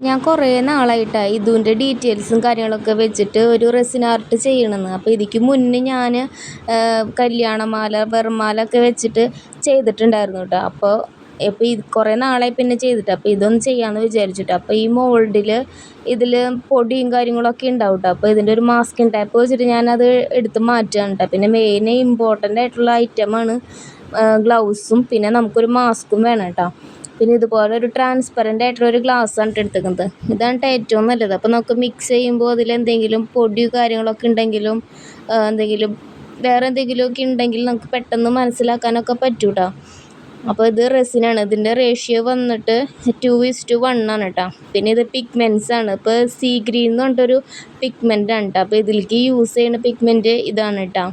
ഞാൻ കുറേ നാളായിട്ടാണ് ഇതിൻ്റെ ഡീറ്റെയിൽസും കാര്യങ്ങളൊക്കെ വെച്ചിട്ട് ഒരു റെസിൻ ആർട്ട് ചെയ്യണമെന്ന്. അപ്പോൾ ഇതിക്ക് മുന്നേ ഞാൻ കല്യാണമാല, വരമാല ഒക്കെ വെച്ചിട്ട് ചെയ്തിട്ടുണ്ടായിരുന്നു കേട്ടോ. അപ്പോൾ ഇത് കുറേ നാളായി പിന്നെ ചെയ്തിട്ട്. അപ്പോൾ ഇതൊന്ന് ചെയ്യാമെന്ന് വിചാരിച്ചിട്ട്. അപ്പോൾ ഈ മോൾഡിൽ ഇതിൽ പൊടിയും കാര്യങ്ങളൊക്കെ ഉണ്ടാവും കേട്ടോ. അപ്പോൾ ഇതിൻ്റെ ഒരു മാസ്കിങ് ടൈപ്പ് വെച്ചിട്ട് ഞാനത് എടുത്ത് മാറ്റുകയാണ് കേട്ടോ. പിന്നെ മെയിൻ ഇമ്പോർട്ടൻ്റ് ആയിട്ടുള്ള ഐറ്റമാണ് ഗ്ലൗസും പിന്നെ നമുക്കൊരു മാസ്കും വേണം കേട്ടോ. പിന്നെ ഇതുപോലെ ഒരു ട്രാൻസ്പെറൻ്റ് ആയിട്ടുള്ള ഒരു ഗ്ലാസ്സാണ് എടുത്തേക്കുന്നത്. ഇതാണ് ഏറ്റവും നല്ലത്. അപ്പോൾ നമുക്ക് മിക്സ് ചെയ്യുമ്പോൾ അതിലെന്തെങ്കിലും പൊടിയോ കാര്യങ്ങളൊക്കെ ഉണ്ടെങ്കിലും വേറെ എന്തെങ്കിലുമൊക്കെ ഉണ്ടെങ്കിൽ നമുക്ക് പെട്ടെന്ന് മനസ്സിലാക്കാനൊക്കെ പറ്റും കേട്ടോ. അപ്പോൾ ഇത് റെസിനാണ്. ഇതിൻ്റെ റേഷ്യോ വന്നിട്ട് 2:1 ആണ് കേട്ടോ. പിന്നെ ഇത് പിഗ്മെൻറ്റ്സ് ആണ്. ഇപ്പോൾ സീ ഗ്രീൻ എന്ന് പറഞ്ഞിട്ടൊരു പിഗ്മെൻ്റാണ് കേട്ടോ. അപ്പോൾ ഇതിലേക്ക് യൂസ് ചെയ്യുന്ന പിഗ്മെൻറ്റ് ഇതാണ് കേട്ടോ.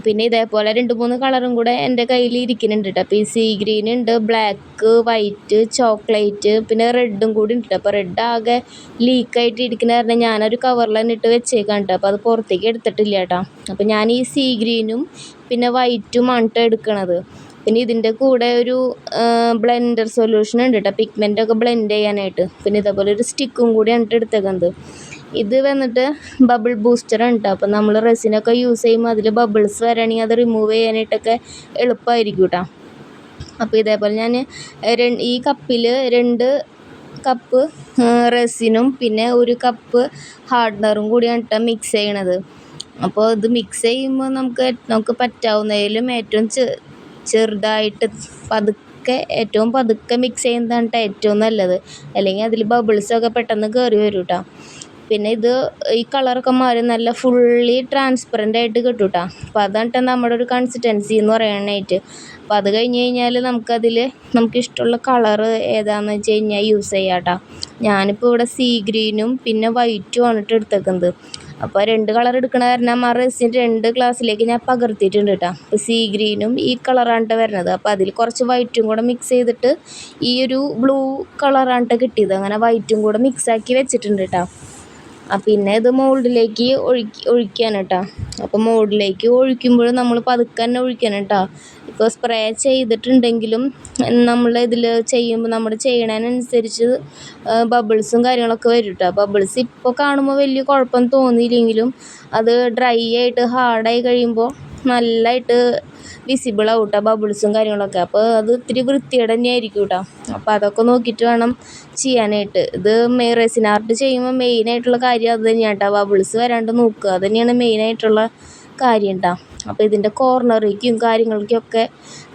പിന്നെ ഇതേപോലെ 2-3 കളറും കൂടെ എൻ്റെ കയ്യിൽ ഇരിക്കുന്നുണ്ട് കേട്ടോ. അപ്പോൾ ഈ സീ ഗ്രീൻ ഉണ്ട്, ബ്ലാക്ക്, വൈറ്റ്, ചോക്ലേറ്റ്, പിന്നെ റെഡും കൂടി ഉണ്ട്. അപ്പോൾ റെഡ് ആകെ ലീക്കായിട്ട് ഇരിക്കുന്ന കാരണം ഞാനൊരു കവറിൽ തന്നെ ഇട്ട് വെച്ചേക്കാം കേട്ടോ. അപ്പോൾ അത് പുറത്തേക്ക് എടുത്തിട്ടില്ല കേട്ടോ. അപ്പോൾ ഞാൻ ഈ സീ ഗ്രീനും പിന്നെ വൈറ്റുമാണ് കേട്ടോ എടുക്കണത്. പിന്നെ ഇതിൻ്റെ കൂടെ ഒരു ബ്ലെൻഡർ സൊല്യൂഷൻ ഉണ്ട് കേട്ടോ, പിഗ്മെൻ്റൊക്കെ ബ്ലെൻഡ് ചെയ്യാനായിട്ട്. പിന്നെ ഇതേപോലെ ഒരു സ്റ്റിക്കും കൂടിയാണ് കേട്ടോ എടുത്തേക്കുന്നത്. ഇത് വന്നിട്ട് ബബിൾ ബൂസ്റ്ററാണ് കേട്ടോ. അപ്പോൾ നമ്മൾ റെസിനൊക്കെ യൂസ് ചെയ്യുമ്പോൾ അതിൽ ബബിൾസ് വരികയാണെങ്കിൽ അത് റിമൂവ് ചെയ്യാനായിട്ടൊക്കെ എളുപ്പമായിരിക്കും കേട്ടോ. അപ്പോൾ ഇതേപോലെ ഞാൻ ഈ കപ്പിൽ 2 കപ്പ് റെസിനും പിന്നെ 1 കപ്പ് ഹാർഡ്നറും കൂടിയാണ് കേട്ടോ മിക്സ് ചെയ്യണത്. അപ്പോൾ ഇത് മിക്സ് ചെയ്യുമ്പോൾ നമുക്ക് പറ്റാവുന്നതിലും ഏറ്റവും ചെറുതായിട്ട് ഏറ്റവും പതുക്കെ മിക്സ് ചെയ്യുന്നതാണ് കേട്ടോ ഏറ്റവും നല്ലത്. അല്ലെങ്കിൽ അതിൽ ബബിൾസൊക്കെ പെട്ടെന്ന് കയറി വരും കേട്ടോ. പിന്നെ ഈ കളറൊക്കെ മാറി നല്ല ഫുള്ളി ട്രാൻസ്പെറൻ്റ് ആയിട്ട് കിട്ടും കേട്ടോ. അപ്പോൾ അതാണ് കേട്ടോ നമ്മുടെ ഒരു കൺസിസ്റ്റൻസി എന്ന് പറയാനായിട്ട്. അപ്പോൾ അത് കഴിഞ്ഞ് കഴിഞ്ഞാൽ നമുക്കിഷ്ടമുള്ള കളറ് ഏതാണെന്ന് വെച്ച് കഴിഞ്ഞാൽ യൂസ് ചെയ്യാം കേട്ടോ. ഞാനിപ്പോൾ ഇവിടെ സീ ഗ്രീനും പിന്നെ വൈറ്റും ആണ് കേട്ടോ എടുത്തേക്കുന്നത്. അപ്പോൾ 2 കളർ എടുക്കണ കാരണം ആ റെസിൻ 2 ഗ്ലാസ്സിലേക്ക് ഞാൻ പകർത്തിയിട്ടുണ്ട് കേട്ടോ. അപ്പോൾ സീ ഗ്രീനും ഈ കളറാണ് കേട്ടോ വരുന്നത്. അപ്പോൾ അതിൽ കുറച്ച് വൈറ്റും കൂടെ മിക്സ് ചെയ്തിട്ട് ഈ ഒരു ബ്ലൂ കളറാണ് കേട്ടോ കിട്ടിയത്. അങ്ങനെ വൈറ്റും കൂടെ മിക്സാക്കി വെച്ചിട്ടുണ്ട് കേട്ടോ. പിന്നെ ഇത് മോൾഡിലേക്ക് ഒഴിക്കുകയാണ് കേട്ടോ. അപ്പോൾ മോൾഡിലേക്ക് ഒഴിക്കുമ്പോൾ നമ്മൾ പതുക്കെ തന്നെ ഒഴിക്കണം കേട്ടോ. ഇപ്പോൾ സ്പ്രേ ചെയ്തിട്ടുണ്ടെങ്കിലും നമ്മൾ ഇതിൽ ചെയ്യുമ്പോൾ നമ്മൾ ചെയ്യണതിനനുസരിച്ച് ബബിൾസും കാര്യങ്ങളൊക്കെ വരും കേട്ടോ. ബബിൾസ് ഇപ്പോൾ കാണുമ്പോൾ വലിയ കുഴപ്പം തോന്നിയില്ലെങ്കിലും അത് ഡ്രൈ ആയിട്ട് ഹാർഡായി കഴിയുമ്പോൾ നല്ലതായിട്ട് വിസിബിളാവും കേട്ടോ ബബിൾസും കാര്യങ്ങളൊക്കെ. അപ്പോൾ അത് ഇത്തിരി വൃത്തികേട് തന്നെയായിരിക്കും കേട്ടോ. അപ്പോൾ അതൊക്കെ നോക്കിയിട്ട് വേണം ചെയ്യാനായിട്ട്. ഇത് റെസിൻ ആർട്ട് ചെയ്യുമ്പോൾ മെയിനായിട്ടുള്ള കാര്യം അത് തന്നെയാണ് കേട്ടോ. ബബിൾസ് വരാണ്ട് നോക്കുക, അത് തന്നെയാണ് മെയിനായിട്ടുള്ള കാര്യം കേട്ടോ. അപ്പോൾ ഇതിൻ്റെ കോർണറിലേക്കും കാര്യങ്ങൾക്കൊക്കെ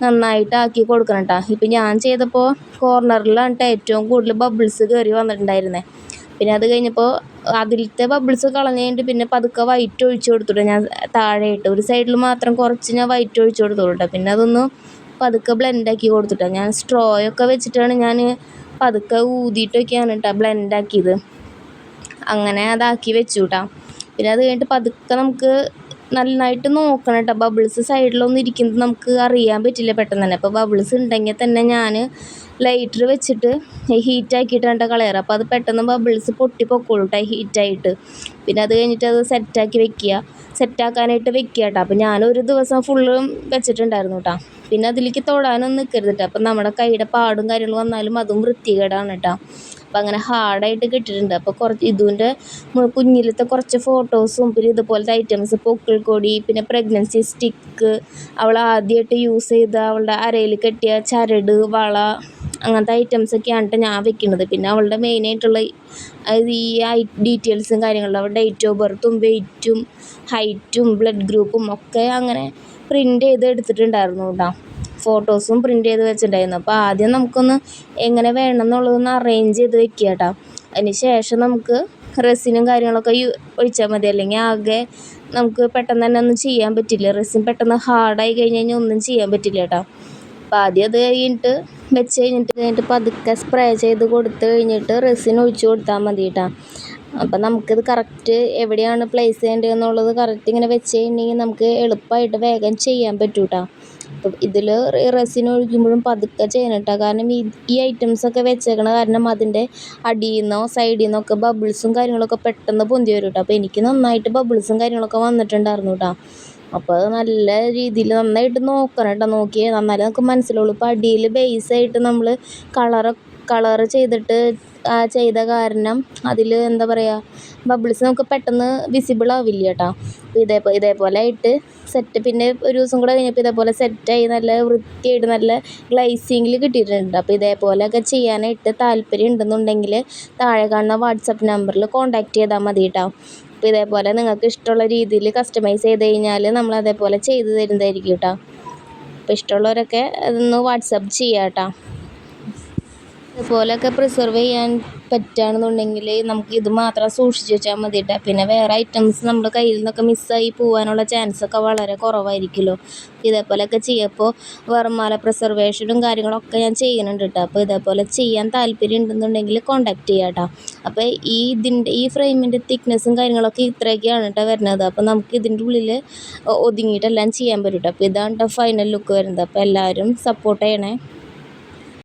നന്നായിട്ട് ആക്കി കൊടുക്കണം കേട്ടോ. ഇപ്പം ഞാൻ ചെയ്തപ്പോൾ കോർണറിലാണ് കേട്ടോ ഏറ്റവും കൂടുതൽ ബബിൾസ് കയറി വന്നിട്ടുണ്ടായിരുന്നത്. പിന്നെ അത് കഴിഞ്ഞപ്പോൾ അതിലത്തെ ബബിൾസ് കളഞ്ഞ് കഴിഞ്ഞിട്ട് പിന്നെ പതുക്കെ വൈറ്റ് ഒഴിച്ച് കൊടുത്തിട്ട് ഞാൻ താഴെയിട്ട് ഒരു സൈഡിൽ മാത്രം കുറച്ച് ഞാൻ വൈറ്റ് ഒഴിച്ച് കൊടുത്തോട്ടോ. പിന്നെ അതൊന്ന് പതുക്കെ ബ്ലെൻഡാക്കി കൊടുത്തിട്ടാണ് ഞാൻ സ്ട്രോയൊക്കെ വെച്ചിട്ടാണ് ഞാൻ പതുക്കെ ഊതിയിട്ടൊക്കെയാണ് കേട്ടോ ബ്ലെൻഡാക്കിയത്. അങ്ങനെ അതാക്കി വെച്ചു കേട്ടോ. പിന്നെ അത് കഴിഞ്ഞിട്ട് പതുക്കെ നമുക്ക് നന്നായിട്ട് നോക്കണം കേട്ടോ. ബബിൾസ് സൈഡിലൊന്നും ഇരിക്കുന്നത് നമുക്ക് അറിയാൻ പറ്റില്ല പെട്ടെന്ന് തന്നെ. അപ്പോൾ ബബിൾസ് ഉണ്ടെങ്കിൽ തന്നെ ഞാൻ ലൈറ്റർ വെച്ചിട്ട് ഹീറ്റാക്കിയിട്ടാണ് കേട്ടോ കളയാറ്. അപ്പോൾ അത് പെട്ടെന്ന് ബബിൾസ് പൊട്ടിപ്പൊക്കോളൂ കേട്ടോ ഹീറ്റായിട്ട്. പിന്നെ അത് കഴിഞ്ഞിട്ട് അത് സെറ്റാക്കാനായിട്ട് വെക്കുക കേട്ടോ. അപ്പോൾ ഞാനൊരു ദിവസം ഫുള്ളും വെച്ചിട്ടുണ്ടായിരുന്നു കേട്ടോ. പിന്നെ അതിലേക്ക് തൊടാനൊന്നും നിൽക്കരുത് കേട്ടോ. അപ്പം നമ്മുടെ കൈയുടെ പാടും കാര്യങ്ങളും വന്നാലും അതും വൃത്തികേടാണ് കേട്ടോ. അപ്പോൾ അങ്ങനെ ഹാർഡായിട്ട് കിട്ടിയിട്ടുണ്ട്. അപ്പോൾ ഇതിൻ്റെ കുഞ്ഞിലത്തെ കുറച്ച് ഫോട്ടോസും പിന്നെ ഇതുപോലത്തെ ഐറ്റംസ് പൊക്കിൾക്കൊടി പിന്നെ പ്രഗ്നൻസി സ്റ്റിക്ക്, അവൾ ആദ്യമായിട്ട് യൂസ് ചെയ്ത അവളുടെ അരയിൽ കെട്ടിയ ചരട്, വള, അങ്ങനത്തെ ഐറ്റംസൊക്കെയാണ് കേട്ടോ ഞാൻ വെക്കുന്നത്. പിന്നെ അവളുടെ മെയിനായിട്ടുള്ള ഈ ഡീറ്റെയിൽസും കാര്യങ്ങളും അവളുടെ ഡേറ്റ് ഓഫ് ബർത്തും വെയ്റ്റും ഹൈറ്റും ബ്ലഡ് ഗ്രൂപ്പും ഒക്കെ അങ്ങനെ പ്രിൻ്റ് ചെയ്ത് എടുത്തിട്ടുണ്ടായിരുന്നു കേട്ടോ. ഫോട്ടോസും പ്രിൻ്റ് ചെയ്ത് വെച്ചിട്ടുണ്ടായിരുന്നു. അപ്പോൾ ആദ്യം നമുക്കൊന്ന് എങ്ങനെ വേണം എന്നുള്ളതൊന്ന് അറേഞ്ച് ചെയ്ത് വെക്കുക കേട്ടോ. അതിന് ശേഷം നമുക്ക് റെസിനും കാര്യങ്ങളൊക്കെ ഒഴിച്ചാൽ മതി. അല്ലെങ്കിൽ ആകെ നമുക്ക് പെട്ടെന്ന് തന്നെ ഒന്നും ചെയ്യാൻ പറ്റില്ല. റെസിൻ പെട്ടെന്ന് ഹാർഡായി കഴിഞ്ഞ് കഴിഞ്ഞാൽ ഒന്നും ചെയ്യാൻ പറ്റില്ല കേട്ടോ. അപ്പോൾ ആദ്യം അത് വെച്ച് കഴിഞ്ഞിട്ട് പതുക്കെ സ്പ്രേ ചെയ്ത് കൊടുത്ത് കഴിഞ്ഞിട്ട് റെസിൻ ഒഴിച്ച് കൊടുത്താൽ മതി കേട്ടോ. അപ്പം നമുക്കിത് കറക്റ്റ് എവിടെയാണ് പ്ലേസ് ചെയ്യേണ്ടതെന്നുള്ളത് കറക്റ്റ് ഇങ്ങനെ വെച്ച് കഴിഞ്ഞിട്ടുണ്ടെങ്കിൽ നമുക്ക് എളുപ്പമായിട്ട് വേഗം ചെയ്യാൻ പറ്റും കേട്ടോ. അപ്പം ഇതിൽ റെസിൻ ഒഴിക്കുമ്പോഴും പതുക്കെ ചെയ്യണം കേട്ടോ. കാരണം ഈ ഐറ്റംസൊക്കെ വെച്ചേക്കണ കാരണം അതിൻ്റെ അടിയിൽ നിന്നോ സൈഡിൽ നിന്നൊക്കെ ബബിൾസും കാര്യങ്ങളൊക്കെ പെട്ടെന്ന് പൊന്തി വരും കേട്ടോ. അപ്പോൾ എനിക്ക് നന്നായിട്ട് ബബിൾസും കാര്യങ്ങളൊക്കെ വന്നിട്ടുണ്ടായിരുന്നു കേട്ടോ. അപ്പോൾ അത് നല്ല രീതിയിൽ നന്നായിട്ട് നോക്കണം കേട്ടോ. നോക്കിയാൽ നന്നായി നമുക്ക് മനസ്സിലാവുള്ളൂ. ഇപ്പോൾ അടിയിൽ ബേസായിട്ട് നമ്മൾ കളറ് ചെയ്തിട്ട് ചെയ്ത കാരണം അതിൽ എന്താ പറയുക, ബബിൾസ് നമുക്ക് പെട്ടെന്ന് വിസിബിൾ ആവില്ല കേട്ടോ. അപ്പോൾ ഇതേപോലെ ആയിട്ട് സെറ്റ്. പിന്നെ ഒരു ദിവസം കൂടെ കഴിഞ്ഞപ്പോൾ ഇതേപോലെ സെറ്റായി നല്ല വൃത്തിയായിട്ട് നല്ല ഗ്ലേസിങ്ങിൽ കിട്ടിയിട്ടുണ്ട്. അപ്പോൾ ഇതേപോലെയൊക്കെ ചെയ്യാനായിട്ട് താല്പര്യം ഉണ്ടെന്നുണ്ടെങ്കിൽ താഴെ കാണുന്ന വാട്സപ്പ് നമ്പറിൽ കോൺടാക്റ്റ് ചെയ്താൽ മതി കേട്ടോ. അപ്പോൾ ഇതേപോലെ നിങ്ങൾക്ക് ഇഷ്ടമുള്ള രീതിയിൽ കസ്റ്റമൈസ് ചെയ്ത് കഴിഞ്ഞാൽ നമ്മൾ അതേപോലെ ചെയ്ത് തരുന്നതായിരിക്കും കേട്ടോ. അപ്പോൾ ഇഷ്ടമുള്ളവരൊക്കെ അതൊന്ന് വാട്സപ്പ് ചെയ്യാം കേട്ടോ. ഇതുപോലെയൊക്കെ പ്രിസർവ് ചെയ്യാൻ പറ്റുകയാണെന്നുണ്ടെങ്കിൽ നമുക്ക് ഇത് മാത്രം സൂക്ഷിച്ച് വെച്ചാൽ മതി കേട്ടോ. പിന്നെ വേറെ ഐറ്റംസ് നമ്മുടെ കയ്യിൽ നിന്നൊക്കെ മിസ്സായി പോകാനുള്ള ചാൻസൊക്കെ വളരെ കുറവായിരിക്കുമല്ലോ. ഇതേപോലെയൊക്കെ ചെയ്യുമ്പോൾ വെർമാല പ്രിസർവേഷനും കാര്യങ്ങളൊക്കെ ഞാൻ ചെയ്യുന്നുണ്ട് കേട്ടോ. അപ്പോൾ ഇതേപോലെ ചെയ്യാൻ താല്പര്യം ഉണ്ടെന്നുണ്ടെങ്കിൽ കോൺടാക്റ്റ് ചെയ്യാം കേട്ടോ. അപ്പോൾ ഈ ഫ്രെയിമിൻ്റെ തിക്നെസ്സും കാര്യങ്ങളൊക്കെ ഇത്രയൊക്കെയാണ് കേട്ടോ വരുന്നത്. അപ്പോൾ നമുക്ക് ഇതിൻ്റെ ഉള്ളിൽ ഒതുങ്ങിയിട്ടെല്ലാം ചെയ്യാൻ പറ്റും കേട്ടോ. അപ്പോൾ ഇതാണ് കേട്ടോ ഫൈനൽ ലുക്ക് വരുന്നത്. അപ്പോൾ എല്ലാവരും സപ്പോർട്ട് ചെയ്യണേ.